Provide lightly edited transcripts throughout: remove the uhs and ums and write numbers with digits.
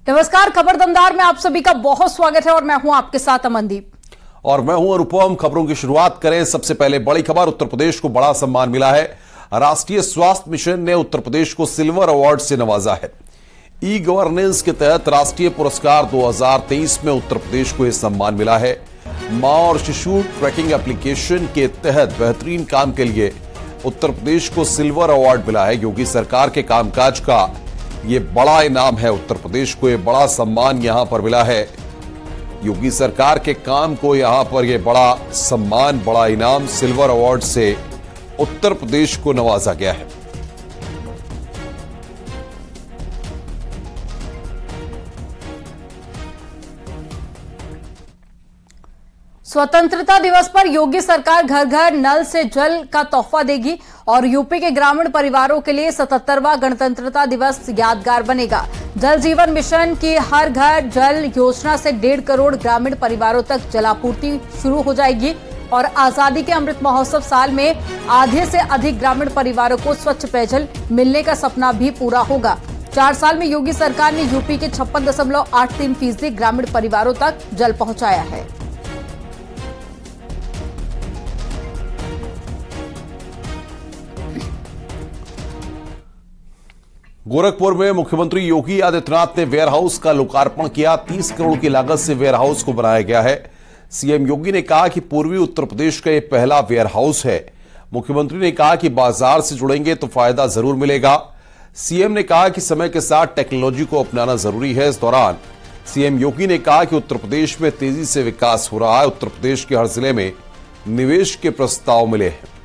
नमस्कार, खबर दमदार में आप सभी का बहुत स्वागत है और मैं हूं आपके साथ अमनदीप। और मैं हूं अनुपम। खबरों की शुरुआत करें। सबसे पहले बड़ी खबर, उत्तर प्रदेश को बड़ा सम्मान मिला है। राष्ट्रीय स्वास्थ्य मिशन ने उत्तर प्रदेश को सिल्वर अवार्ड से नवाजा है। ई गवर्नेंस के तहत राष्ट्रीय पुरस्कार 2023 में उत्तर प्रदेश को यह सम्मान मिला है। मां और शिशु ट्रैकिंग एप्लीकेशन के तहत बेहतरीन काम के लिए उत्तर प्रदेश को सिल्वर अवार्ड मिला है। योगी सरकार के कामकाज का ये बड़ा इनाम है। उत्तर प्रदेश को यह बड़ा सम्मान यहां पर मिला है। योगी सरकार के काम को यहां पर यह बड़ा सम्मान, बड़ा इनाम सिल्वर अवार्ड से उत्तर प्रदेश को नवाजा गया है। स्वतंत्रता दिवस पर योगी सरकार घर घर नल से जल का तोहफा देगी और यूपी के ग्रामीण परिवारों के लिए 77वां गणतंत्रता दिवस यादगार बनेगा। जल जीवन मिशन की हर घर जल योजना से 1.5 करोड़ ग्रामीण परिवारों तक जलापूर्ति शुरू हो जाएगी और आजादी के अमृत महोत्सव साल में आधे से अधिक ग्रामीण परिवारों को स्वच्छ पेयजल मिलने का सपना भी पूरा होगा। 4 साल में योगी सरकार ने यूपी के 56.83% ग्रामीण परिवारों तक जल पहुंचाया है। गोरखपुर में मुख्यमंत्री योगी आदित्यनाथ ने वेयरहाउस का लोकार्पण किया। 30 करोड़ की लागत से वेयरहाउस को बनाया गया है। सीएम योगी ने कहा कि पूर्वी उत्तर प्रदेश का यह पहला वेयरहाउस है। मुख्यमंत्री ने कहा कि बाजार से जुड़ेंगे तो फायदा जरूर मिलेगा। सीएम ने कहा कि समय के साथ टेक्नोलॉजी को अपनाना जरूरी है। इस दौरान सीएम योगी ने कहा कि उत्तर प्रदेश में तेजी से विकास हो रहा है। उत्तर प्रदेश के हर जिले में निवेश के प्रस्ताव मिले हैं।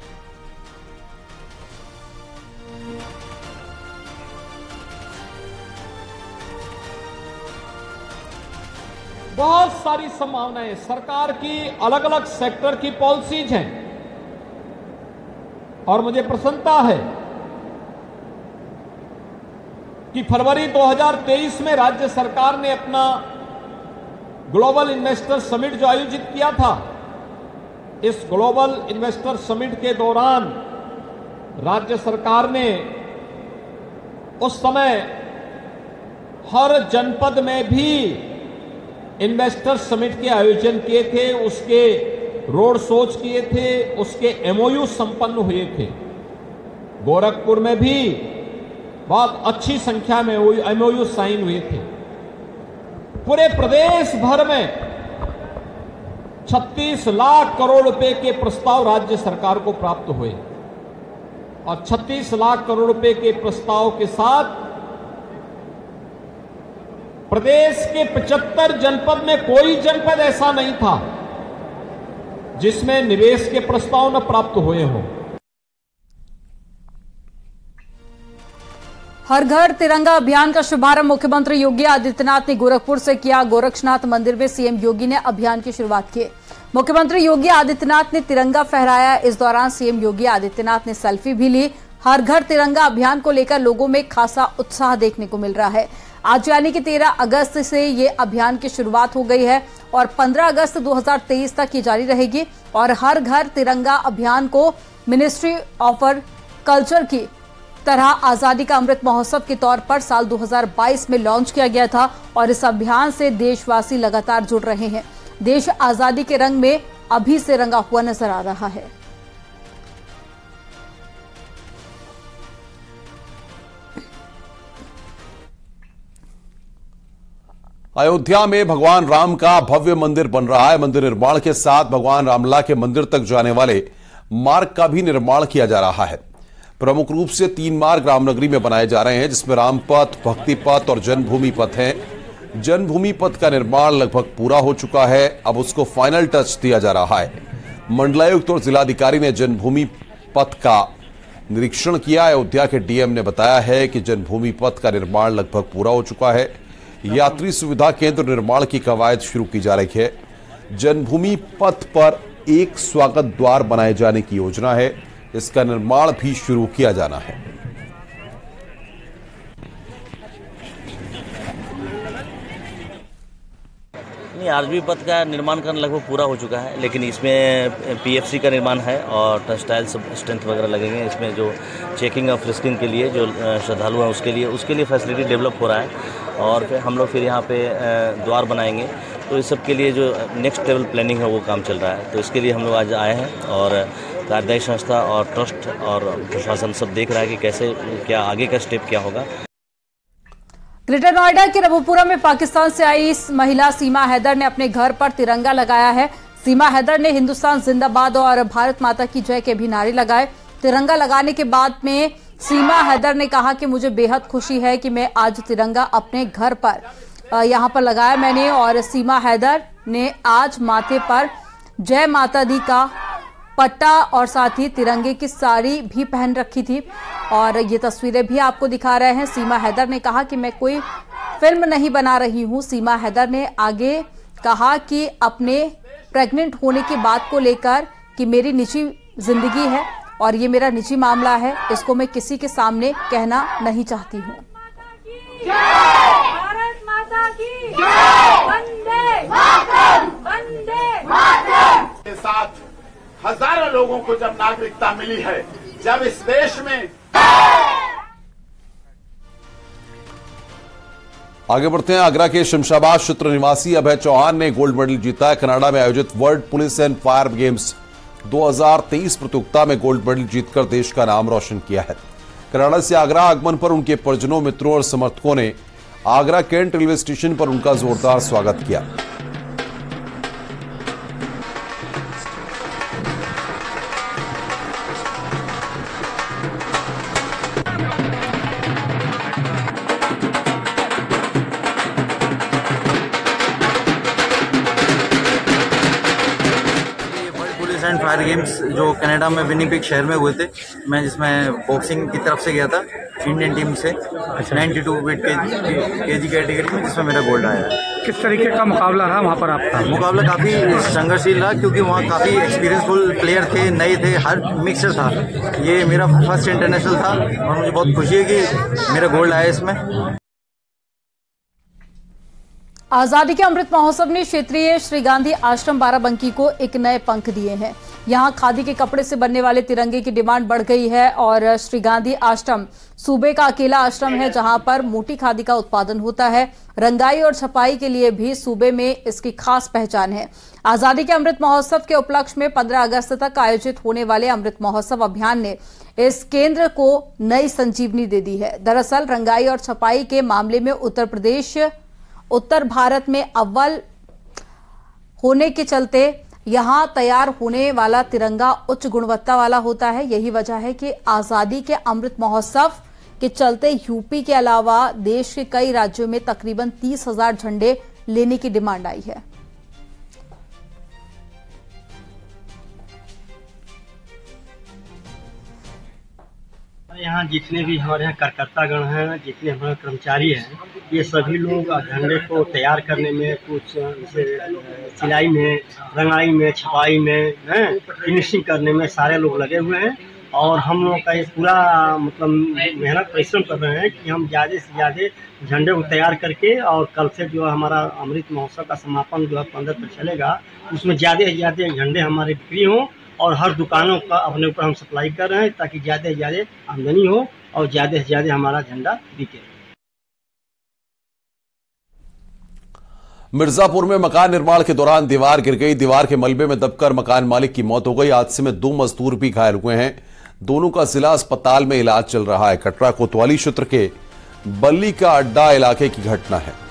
बहुत सारी संभावनाएं, सरकार की अलग अलग सेक्टर की पॉलिसीज हैं और मुझे प्रसन्नता है कि फरवरी 2023 में राज्य सरकार ने अपना ग्लोबल इन्वेस्टर समिट जो आयोजित किया था, इस ग्लोबल इन्वेस्टर समिट के दौरान राज्य सरकार ने उस समय हर जनपद में भी इन्वेस्टर समिट के आयोजन किए थे, उसके रोड शोज किए थे, उसके एमओयू संपन्न हुए थे। गोरखपुर में भी बहुत अच्छी संख्या में एमओयू साइन हुए थे। पूरे प्रदेश भर में 36 लाख करोड़ रुपए के प्रस्ताव राज्य सरकार को प्राप्त हुए और 36 लाख करोड़ रुपए के प्रस्ताव के साथ प्रदेश के 75 जनपद में कोई जनपद ऐसा नहीं था जिसमें निवेश के प्रस्ताव न प्राप्त हुए हों। हर घर तिरंगा अभियान का शुभारंभ मुख्यमंत्री योगी आदित्यनाथ ने गोरखपुर से किया। गोरक्षनाथ मंदिर में सीएम योगी ने अभियान की शुरुआत की। मुख्यमंत्री योगी आदित्यनाथ ने तिरंगा फहराया। इस दौरान सीएम योगी आदित्यनाथ ने सेल्फी भी ली। हर घर तिरंगा अभियान को लेकर लोगों में खासा उत्साह देखने को मिल रहा है। आज यानी कि 13 अगस्त से ये अभियान की शुरुआत हो गई है और 15 अगस्त 2023 तक ये जारी रहेगी और हर घर तिरंगा अभियान को मिनिस्ट्री ऑफ कल्चर की तरह आजादी का अमृत महोत्सव के तौर पर साल 2022 में लॉन्च किया गया था और इस अभियान से देशवासी लगातार जुड़ रहे हैं। देश आजादी के रंग में अभी से रंगा हुआ नजर आ रहा है। अयोध्या में भगवान राम का भव्य मंदिर बन रहा है। मंदिर निर्माण के साथ भगवान रामलला के मंदिर तक जाने वाले मार्ग का भी निर्माण किया जा रहा है। प्रमुख रूप से 3 मार्ग रामनगरी में बनाए जा रहे हैं, जिसमें राम पथ, भक्ति पथ और जन्मभूमि पथ हैं। जन्मभूमि पथ का निर्माण लगभग पूरा हो चुका है, अब उसको फाइनल टच दिया जा रहा है। मंडलायुक्त और जिलाधिकारी ने जन्मभूमि पथ का निरीक्षण किया। अयोध्या के डीएम ने बताया है कि जन्मभूमि पथ का निर्माण लगभग पूरा हो चुका है। यात्री सुविधा केंद्र निर्माण की कवायद शुरू की जा रही है। जन्मभूमि पथ पर एक स्वागत द्वार बनाए जाने की योजना है, इसका निर्माण भी शुरू किया जाना है। नहीं, आरबी पथ का निर्माण करना लगभग पूरा हो चुका है, लेकिन इसमें पीएफसी का निर्माण है और टेक्सटाइल स्ट्रेंथ वगैरह लगेंगे। इसमें जो चेकिंग और फ्रिस्किंग के लिए जो श्रद्धालु हैं उसके लिए फैसिलिटी डेवलप हो रहा है और फिर हम लोग फिर यहाँ पे द्वार बनाएंगे। तो इस सब के लिए जो नेक्स्ट लेवल प्लानिंग है वो काम चल रहा है। तो इसके लिए हम लोग आज आए हैं और कार्यदायी संस्था और ट्रस्ट और प्रशासन सब देख रहा है कि कैसे क्या आगे का स्टेप क्या होगा। ग्रेटर नोएडा के रबुपुरा में पाकिस्तान से आई इस महिला सीमा हैदर ने अपने घर पर तिरंगा लगाया है। सीमा हैदर ने हिंदुस्तान जिंदाबाद और भारत माता की जय के भी नारे लगाए। तिरंगा लगाने के बाद में सीमा हैदर ने कहा कि मुझे बेहद खुशी है कि मैं आज तिरंगा अपने घर पर यहाँ पर लगाया मैंने। और सीमा हैदर ने आज माथे पर जय माता दी का पट्टा और साथ ही तिरंगे की साड़ी भी पहन रखी थी और ये तस्वीरें भी आपको दिखा रहे हैं। सीमा हैदर ने कहा कि मैं कोई फिल्म नहीं बना रही हूं। सीमा हैदर ने आगे कहा कि अपने प्रेग्नेंट होने की बात को लेकर कि मेरी निजी जिंदगी है और ये मेरा निजी मामला है, इसको मैं किसी के सामने कहना नहीं चाहती हूँ। भारत माता की जय, वंदे मातरम, वंदे मातरम के साथ हजारों लोगों को जब नागरिकता मिली है, जब इस देश में। आगे बढ़ते हैं। आगरा के शमशाबाद क्षेत्र निवासी अभय चौहान ने गोल्ड मेडल जीता है। कनाडा में आयोजित world police and fire games 2023 प्रतियोगिता में गोल्ड मेडल जीतकर देश का नाम रोशन किया है। कनाडा से आगरा आगमन पर उनके परिजनों, मित्रों और समर्थकों ने आगरा कैंट रेलवे स्टेशन पर उनका जोरदार स्वागत किया। एंड फायर गेम्स जो कनाडा में विनिपेग शहर में हुए थे, मैं जिसमें बॉक्सिंग की तरफ से गया था इंडियन टीम से 92 वेट केजी कैटेगरी में, जिसमें मेरा गोल्ड आया है। किस तरीके का मुकाबला रहा वहाँ पर आपका? मुकाबला काफ़ी संघर्षशील रहा क्योंकि वहाँ काफ़ी एक्सपीरियंसफुल प्लेयर थे, नए थे, हर मिक्सर था। ये मेरा फर्स्ट इंटरनेशनल था और मुझे बहुत खुशी है कि मेरा गोल्ड आया इसमें। आजादी के अमृत महोत्सव ने क्षेत्रीय श्री गांधी आश्रम बाराबंकी को एक नए पंख दिए हैं। यहां खादी के कपड़े से बनने वाले तिरंगे की डिमांड बढ़ गई है और श्री गांधी आश्रम सूबे का अकेला आश्रम है जहां पर मोटी खादी का उत्पादन होता है। रंगाई और छपाई के लिए भी सूबे में इसकी खास पहचान है। आजादी के अमृत महोत्सव के उपलक्ष्य में 15 अगस्त तक आयोजित होने वाले अमृत महोत्सव अभियान ने इस केंद्र को नई संजीवनी दे दी है। दरअसल रंगाई और छपाई के मामले में उत्तर प्रदेश उत्तर भारत में अव्वल होने के चलते यहां तैयार होने वाला तिरंगा उच्च गुणवत्ता वाला होता है। यही वजह है कि आजादी के अमृत महोत्सव के चलते यूपी के अलावा देश के कई राज्यों में तकरीबन 30,000 झंडे लेने की डिमांड आई है। यहाँ जितने भी हमारे यहाँ कार्यकर्तागण हैं, जितने हमारे कर्मचारी हैं, ये सभी लोग झंडे को तैयार करने में, कुछ जैसे सिलाई में, रंगाई में, छपाई में, फिनिशिंग करने में सारे लोग लगे हुए हैं। और हम लोग का ये पूरा मतलब मेहनत परिश्रम कर रहे हैं कि हम ज़्यादा से ज़्यादा झंडे को तैयार करके, और कल से जो हमारा अमृत महोत्सव का समापन जो है 15 तक चलेगा, उसमें ज़्यादा से ज़्यादा झंडे हमारे बिक्री हों और हर दुकानों का अपने ऊपर हम सप्लाई कर रहे हैं ताकि ज़्यादा से ज़्यादा आमदनी हो और ज़्यादा से ज़्यादा हमारा झंडा बिके। मिर्जापुर में मकान निर्माण के दौरान दीवार गिर गई। दीवार के मलबे में दबकर मकान मालिक की मौत हो गई। हादसे में 2 मजदूर भी घायल हुए हैं। दोनों का जिला अस्पताल में इलाज चल रहा है। कटरा कोतवाली क्षेत्र के बल्ली का अड्डा इलाके की घटना है।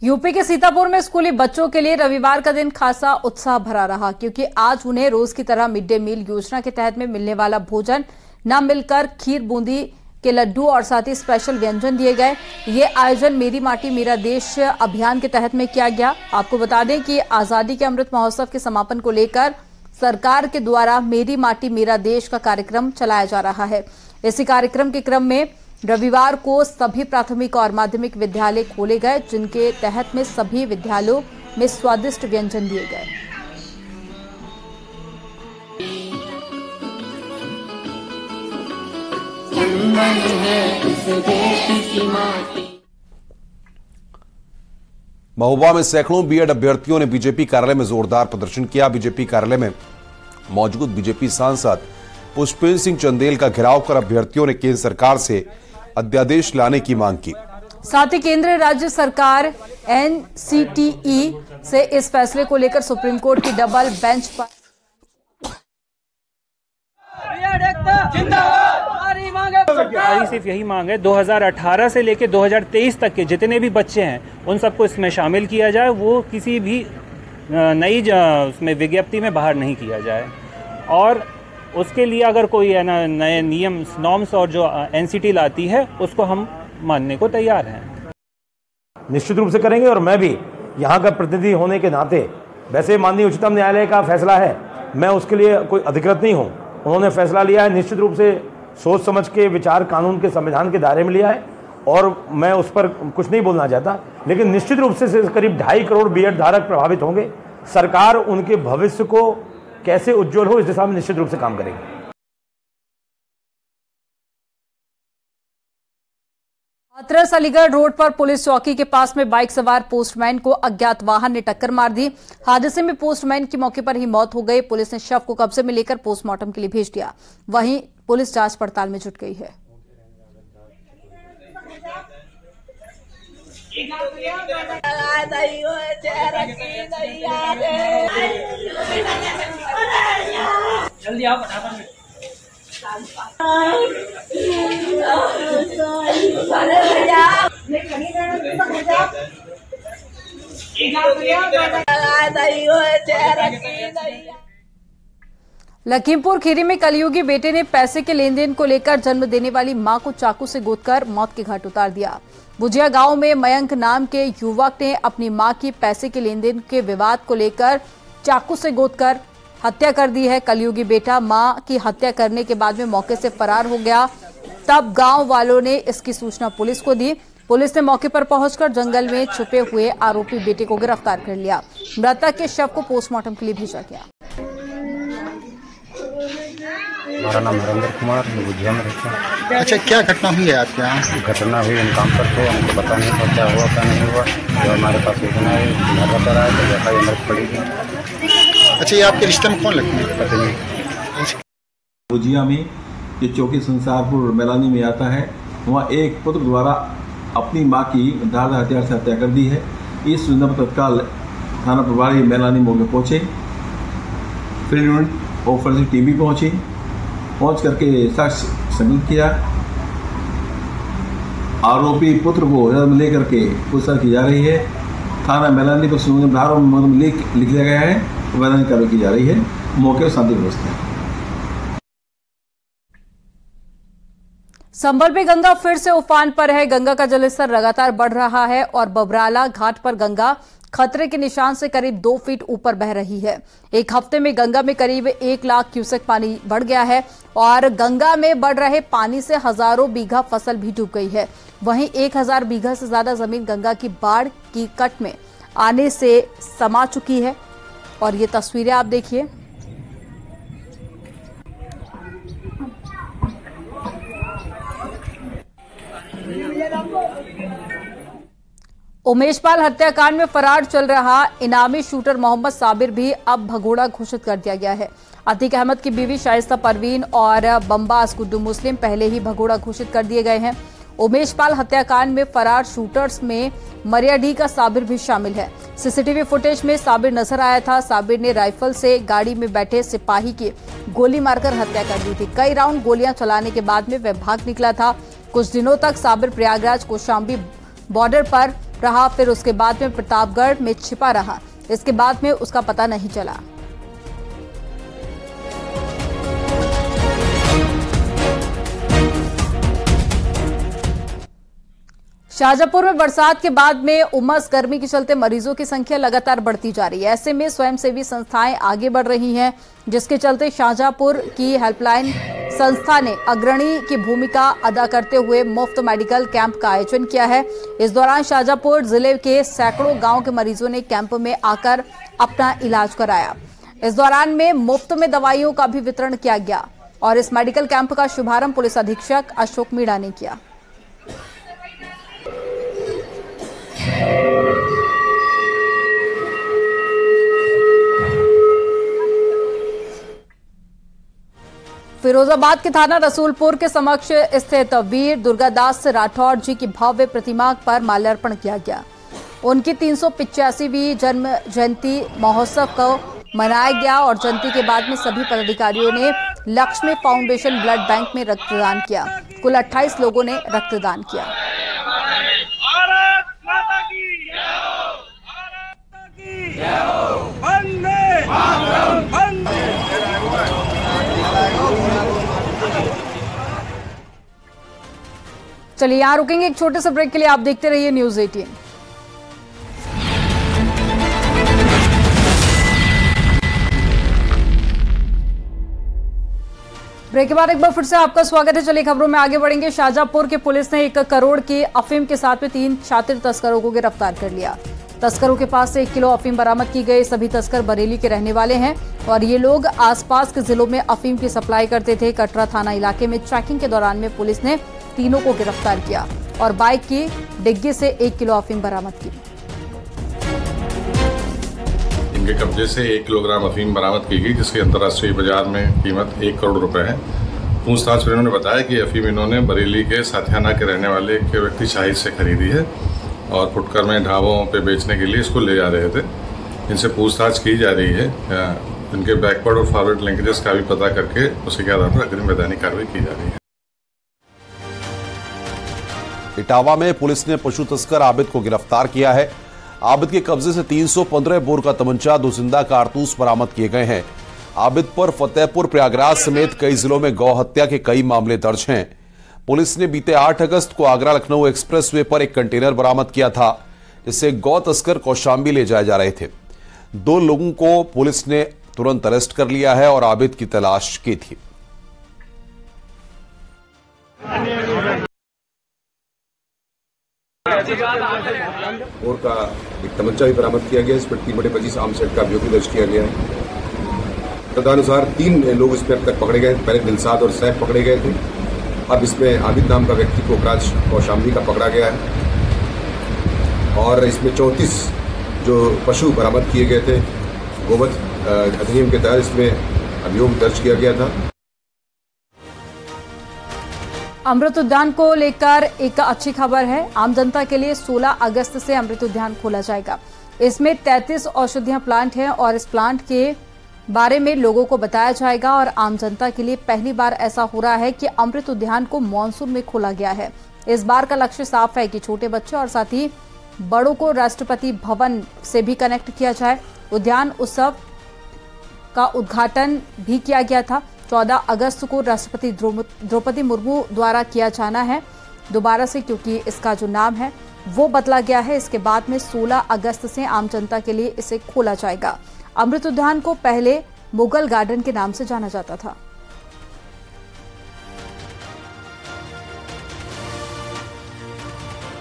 यूपी के सीतापुर में स्कूली बच्चों के लिए रविवार का दिन खासा उत्साह भरा रहा क्योंकि आज उन्हें रोज की तरह मिड डे मील योजना के तहत में मिलने वाला भोजन न मिलकर खीर, बूंदी के लड्डू और साथ ही स्पेशल व्यंजन दिए गए। ये आयोजन मेरी माटी मेरा देश अभियान के तहत में किया गया। आपको बता दें कि आजादी के अमृत महोत्सव के समापन को लेकर सरकार के द्वारा मेरी माटी मेरा देश का कार्यक्रम चलाया जा रहा है। इसी कार्यक्रम के क्रम में रविवार को सभी प्राथमिक और माध्यमिक विद्यालय खोले गए, जिनके तहत में सभी विद्यालयों में स्वादिष्ट व्यंजन दिए गए। महोबा में सैकड़ों बीएड अभ्यर्थियों ने बीजेपी कार्यालय में जोरदार प्रदर्शन किया। बीजेपी कार्यालय में मौजूद बीजेपी सांसद पुष्पेंद्र सिंह चंदेल का घेराव कर अभ्यर्थियों ने केंद्र सरकार से अध्यादेश लाने की मांग की। साथ ही केंद्र राज्य सरकार एनसीटीई से इस फैसले को लेकर सुप्रीम कोर्ट की डबल बेंच पर हमारी सिर्फ यही मांग है 2018 से लेकर 2023 तक के जितने भी बच्चे हैं उन सबको इसमें शामिल किया जाए। वो किसी भी नई उसमें विज्ञप्ति में बाहर नहीं किया जाए और उसके लिए अगर कोई है ना नए नियम नॉर्म्स और जो एनसीटी लाती है उसको हम मानने को तैयार हैं। निश्चित रूप से करेंगे और मैं भी यहाँ का प्रतिनिधि होने के नाते, वैसे माननीय उच्चतम न्यायालय का फैसला है, मैं उसके लिए कोई अधिकृत नहीं हूँ। उन्होंने फैसला लिया है, निश्चित रूप से सोच समझ के विचार कानून के संविधान के दायरे में लिया है और मैं उस पर कुछ नहीं बोलना चाहता, लेकिन निश्चित रूप से करीब 2.5 करोड़ बीएड धारक प्रभावित होंगे। सरकार उनके भविष्य को कैसे उज्जवल हो इस दिशा में निश्चित रूप से काम करेगी। हाथरस अलीगढ़ रोड पर पुलिस चौकी के पास में बाइक सवार पोस्टमैन को अज्ञात वाहन ने टक्कर मार दी। हादसे में पोस्टमैन की मौके पर ही मौत हो गई। पुलिस ने शव को कब्जे में लेकर पोस्टमार्टम के लिए भेज दिया। वहीं पुलिस जांच पड़ताल में जुट गई है। जल्दी आओ। लखीमपुर खीरी में कलयुगी बेटे ने पैसे के लेन देन को लेकर जन्म देने वाली मां को चाकू से गोदकर मौत के घाट उतार दिया। भुजिया गांव में मयंक नाम के युवक ने अपनी मां की पैसे के लेन देन के विवाद को लेकर चाकू से गोदकर हत्या कर दी है। कलयुगी बेटा मां की हत्या करने के बाद में मौके से फरार हो गया। तब गांव वालों ने इसकी सूचना पुलिस को दी। पुलिस ने मौके पर पहुंचकर जंगल में छुपे हुए आरोपी बेटे को गिरफ्तार कर लिया। मृतक के शव को पोस्टमार्टम के लिए भेजा गया। हमारा नाम नरेंद्र कुमार, भुजिया में रहता है। अच्छा, क्या घटना हुई है आपके यहाँ? घटना हुई, हम काम करते हैं, हमको पता नहीं था क्या हुआ क्या नहीं हुआ। जो हमारे पास सूचना है घर पर आया तो देखा ये मृत पड़ी थी। अच्छा, ये आपके रिश्ते में कौन लगते हैं? पता नहीं। भुजिया में ये चौकी संसारपुर मैलानी में आता है, वहाँ एक पुत्र द्वारा अपनी मां की धारदार हथियार से हत्या कर दी है। इस सूचना पर तत्काल थाना प्रभारी मैलानी मौके पहुंचे। फील्ड यूनिट और फॉरेंसिक टीम भी पहुंच करके साक्ष्य संकलित किया। आरोपी पुत्र को हिरासत में लेकर के पूछताछ की जा रही है। थाना मैलानी पर लिख दिया गया है, मैलानी कार्रवाई की जा रही है। मौके पर शांति व्यवस्था है। संभल में गंगा फिर से उफान पर है। गंगा का जलस्तर लगातार बढ़ रहा है और बबराला घाट पर गंगा खतरे के निशान से करीब 2 फीट ऊपर बह रही है। एक हफ्ते में गंगा में करीब 1 लाख क्यूसेक पानी बढ़ गया है और गंगा में बढ़ रहे पानी से हजारों बीघा फसल भी डूब गई है। वहीं 1000 बीघा से ज्यादा जमीन गंगा की बाढ़ की कट में आने से समा चुकी है और ये तस्वीरें आप देखिए। उमेशपाल हत्याकांड में फरार चल रहा इनामी शूटर मोहम्मद साबिर भी अब भगोड़ा घोषित कर दिया गया है। अतीक अहमद की बीवी शाइस्ता परवीन और बम्बास गुड्डू मुस्लिम पहले ही भगोड़ा घोषित कर दिए गए हैं। उमेशपाल हत्याकांड में फरार शूटर्स में मरियाडी का साबिर भी शामिल है। सीसीटीवी फुटेज में साबिर नजर आया था। साबिर ने राइफल से गाड़ी में बैठे सिपाही की गोली मारकर हत्या कर दी थी। कई राउंड गोलियां चलाने के बाद में वह भाग निकला था। कुछ दिनों तक साबिर प्रयागराज कौशाम्बी बॉर्डर पर रहा, फिर उसके बाद में प्रतापगढ़ में छिपा रहा। इसके बाद में उसका पता नहीं चला। शाहजहांपुर में बरसात के बाद में उमस गर्मी के चलते मरीजों की संख्या लगातार बढ़ती जा रही है। ऐसे में स्वयंसेवी संस्थाएं आगे बढ़ रही हैं, जिसके चलते शाहजहांपुर की हेल्पलाइन संस्था ने अग्रणी की भूमिका अदा करते हुए मुफ्त मेडिकल कैंप का आयोजन किया है। इस दौरान शाहजहांपुर जिले के सैकड़ों गांव के मरीजों ने कैंप में आकर अपना इलाज कराया। इस दौरान में मुफ्त में दवाइयों का भी वितरण किया गया और इस मेडिकल कैंप का शुभारंभ पुलिस अधीक्षक अशोक मीणा ने किया। फिरोजाबाद के थाना रसूलपुर के समक्ष स्थित वीर दुर्गादास राठौड़ जी की भव्य प्रतिमा पर माल्यार्पण किया गया। उनकी 385वीं जन्म जयंती महोत्सव को मनाया गया और जयंती के बाद में सभी पदाधिकारियों ने लक्ष्मी फाउंडेशन ब्लड बैंक में रक्तदान किया। कुल 28 लोगों ने रक्तदान किया। चलिए यहाँ रुकेंगे एक छोटे से ब्रेक के लिए। आप देखते रहिए न्यूज़ 18। ब्रेक के बाद एक बार फिर से आपका स्वागत है। चलिए खबरों में आगे बढ़ेंगे। शाहजहांपुर की पुलिस ने 1 करोड़ की अफीम के साथ में 3 शातिर तस्करों को गिरफ्तार कर लिया। तस्करों के पास से 1 किलो अफीम बरामद की गई। सभी तस्कर बरेली के रहने वाले हैं और ये लोग आसपास के जिलों में अफीम की सप्लाई करते थे। कटरा थाना इलाके में चेकिंग के दौरान में पुलिस ने तीनों को गिरफ्तार किया और बाइक की डिग्गी से 1 किलो अफीम बरामद की। इनके कब्जे से 1 किलोग्राम अफीम बरामद की गई, जिसकी अंतर्राष्ट्रीय बाजार में कीमत 1 करोड़ रुपए है। पूछताछ में इन्होंने बताया कि अफीम इन्होंने बरेली के साथियाना के रहने वाले एक व्यक्ति शाहिद से खरीदी है और फुटकर में ढाबों पे बेचने के लिए इसको ले जा रहे थे। इनसे पूछताछ की जा रही है। इनके बैकवर्ड और फॉरवर्ड लिंकेजेस का भी पता करके उसी के आधार पर अग्रिम वैधानिक कार्रवाई की जा रही है। इटावा में पुलिस ने पशु तस्कर आबिद को गिरफ्तार किया है। आबिद के कब्जे से 315 बोर का तमंचा, 2 जिंदा कारतूस बरामद किए गए हैं। आबिद पर फतेहपुर, प्रयागराज समेत कई जिलों में गौ हत्या के कई मामले दर्ज हैं। पुलिस ने बीते 8 अगस्त को आगरा लखनऊ एक्सप्रेसवे पर एक कंटेनर बरामद किया था, जिससे गौ तस्कर कौशांबी ले जाए जा रहे थे। 2 लोगों को पुलिस ने तुरंत अरेस्ट कर लिया है और आबिद की तलाश की थी। और का एक तमंचा भी बरामद किया गया। इस पर 3/25 आर्म सेट का अभियोग दर्ज किया गया है। तदनुसार 3 लोग इसमें अब तक पकड़े गए। पहले दिलसाद और सैफ पकड़े गए थे। अब इसमें आबिद नाम का व्यक्ति को कोकराझ कौशांबी का पकड़ा गया है और इसमें 34 जो पशु बरामद किए गए थे गोवध अधिनियम के तहत इसमें अभियोग दर्ज किया गया था। अमृत उद्यान को लेकर एक अच्छी खबर है। आम जनता के लिए 16 अगस्त से अमृत उद्यान खोला जाएगा। इसमें 33 औषधियां प्लांट हैं और इस प्लांट के बारे में लोगों को बताया जाएगा और आम जनता के लिए पहली बार ऐसा हो रहा है कि अमृत उद्यान को मानसून में खोला गया है। इस बार का लक्ष्य साफ है कि छोटे बच्चे और साथ ही बड़ों को राष्ट्रपति भवन से भी कनेक्ट किया जाए। उद्यान उत्सव का उद्घाटन भी किया गया था। 14 अगस्त को राष्ट्रपति द्रौपदी मुर्मू द्वारा किया जाना है दोबारा से, क्योंकि इसका जो नाम है वो बदला गया है। इसके बाद में 16 अगस्त से आम जनता के लिए इसे खोला जाएगा। अमृत उद्यान को पहले मुगल गार्डन के नाम से जाना जाता था।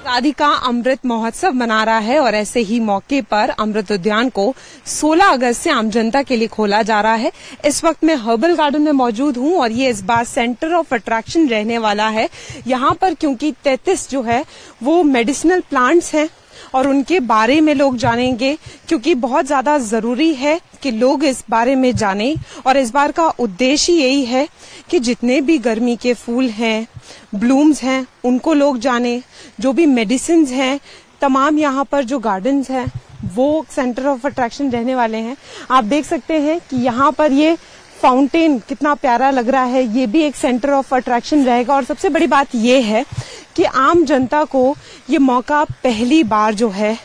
राधिका अमृत महोत्सव मना रहा है और ऐसे ही मौके पर अमृत उद्यान को 16 अगस्त से आम जनता के लिए खोला जा रहा है। इस वक्त मैं हर्बल गार्डन में मौजूद हूं और ये इस बार सेंटर ऑफ अट्रैक्शन रहने वाला है। यहाँ पर क्योंकि 33 जो है वो मेडिसिनल प्लांट्स हैं और उनके बारे में लोग जानेंगे, क्योंकि बहुत ज्यादा जरूरी है कि लोग इस बारे में जानें। और इस बार का उद्देश्य यही है कि जितने भी गर्मी के फूल हैं, ब्लूम्स हैं, उनको लोग जानें। जो भी मेडिसिन्स हैं, तमाम यहाँ पर जो गार्डन्स हैं वो सेंटर ऑफ अट्रैक्शन रहने वाले हैं। आप देख सकते हैं कि यहाँ पर ये फाउंटेन कितना प्यारा लग रहा है, ये भी एक सेंटर ऑफ अट्रैक्शन रहेगा। और सबसे बड़ी बात ये है कि आम जनता को ये मौका पहली बार जो है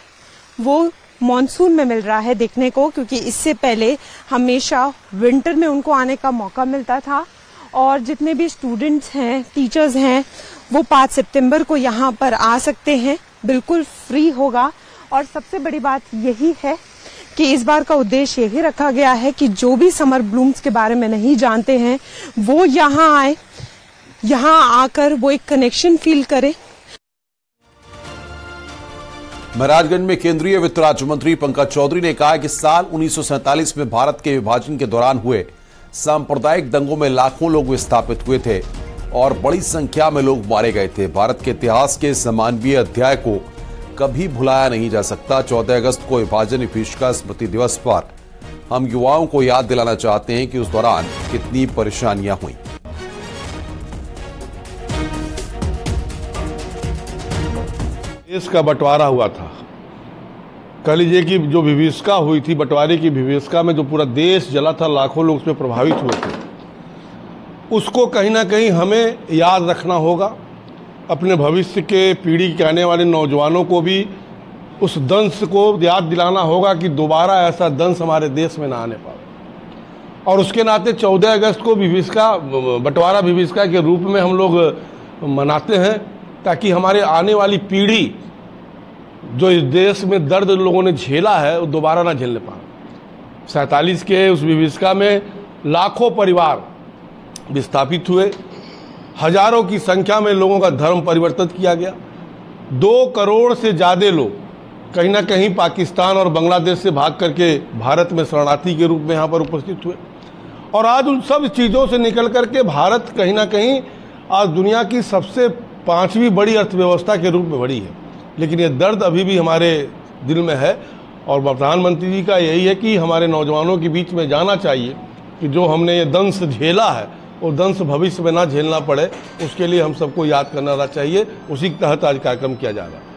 वो मॉनसून में मिल रहा है देखने को, क्योंकि इससे पहले हमेशा विंटर में उनको आने का मौका मिलता था। और जितने भी स्टूडेंट्स हैं, टीचर्स हैं, वो 5 सितंबर को यहाँ पर आ सकते हैं, बिल्कुल फ्री होगा। और सबसे बड़ी बात यही है कि इस बार का उद्देश्य यही रखा गया है कि जो भी समर ब्लूम्स के बारे में नहीं जानते हैं वो यहाँ आए, यहाँ आकर वो एक कनेक्शन फील करें। महाराजगंज में केंद्रीय वित्त राज्य मंत्री पंकज चौधरी ने कहा कि साल 1947 में भारत के विभाजन के दौरान हुए सांप्रदायिक दंगों में लाखों लोग विस्थापित हुए थे और बड़ी संख्या में लोग मारे गए थे। भारत के इतिहास के इस अमानवीय अध्याय को कभी भुलाया नहीं जा सकता। 14 अगस्त को विभाजन विभीषिका स्मृति दिवस पर हम युवाओं को याद दिलाना चाहते हैं कि उस दौरान कितनी परेशानियां हुई। देश का बंटवारा हुआ था। कह लीजिए कि जो विभीषिका हुई थी, बंटवारे की विभीषिका में जो पूरा देश जला था, लाखों लोग उसमें प्रभावित हुए थे, उसको कहीं ना कहीं हमें याद रखना होगा। अपने भविष्य के पीढ़ी के आने वाले नौजवानों को भी उस दंश को याद दिलाना होगा कि दोबारा ऐसा दंश हमारे देश में ना आने पाए। और उसके नाते 14 अगस्त को विभीषिका, बंटवारा विभीषिका के रूप में हम लोग मनाते हैं, ताकि हमारे आने वाली पीढ़ी जो इस देश में दर्द लोगों ने झेला है वो दोबारा ना झेलने पाए। 47 के उस विभीषिका में लाखों परिवार विस्थापित हुए, हजारों की संख्या में लोगों का धर्म परिवर्तित किया गया। 2 करोड़ से ज़्यादा लोग कहीं ना कहीं पाकिस्तान और बांग्लादेश से भाग करके भारत में शरणार्थी के रूप में यहाँ पर उपस्थित हुए। और आज उन सब चीज़ों से निकल करके भारत कहीं ना कहीं आज दुनिया की सबसे 5वीं बड़ी अर्थव्यवस्था के रूप में बढ़ी है। लेकिन ये दर्द अभी भी हमारे दिल में है और प्रधानमंत्री जी का यही है कि हमारे नौजवानों के बीच में जाना चाहिए कि जो हमने ये दंश झेला है वो दंश भविष्य में ना झेलना पड़े, उसके लिए हम सबको याद करना चाहिए। उसी के तहत आज कार्यक्रम किया जा रहा है।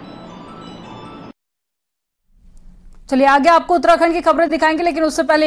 चलिए आगे आपको उत्तराखंड की खबरें दिखाएंगे, लेकिन उससे पहले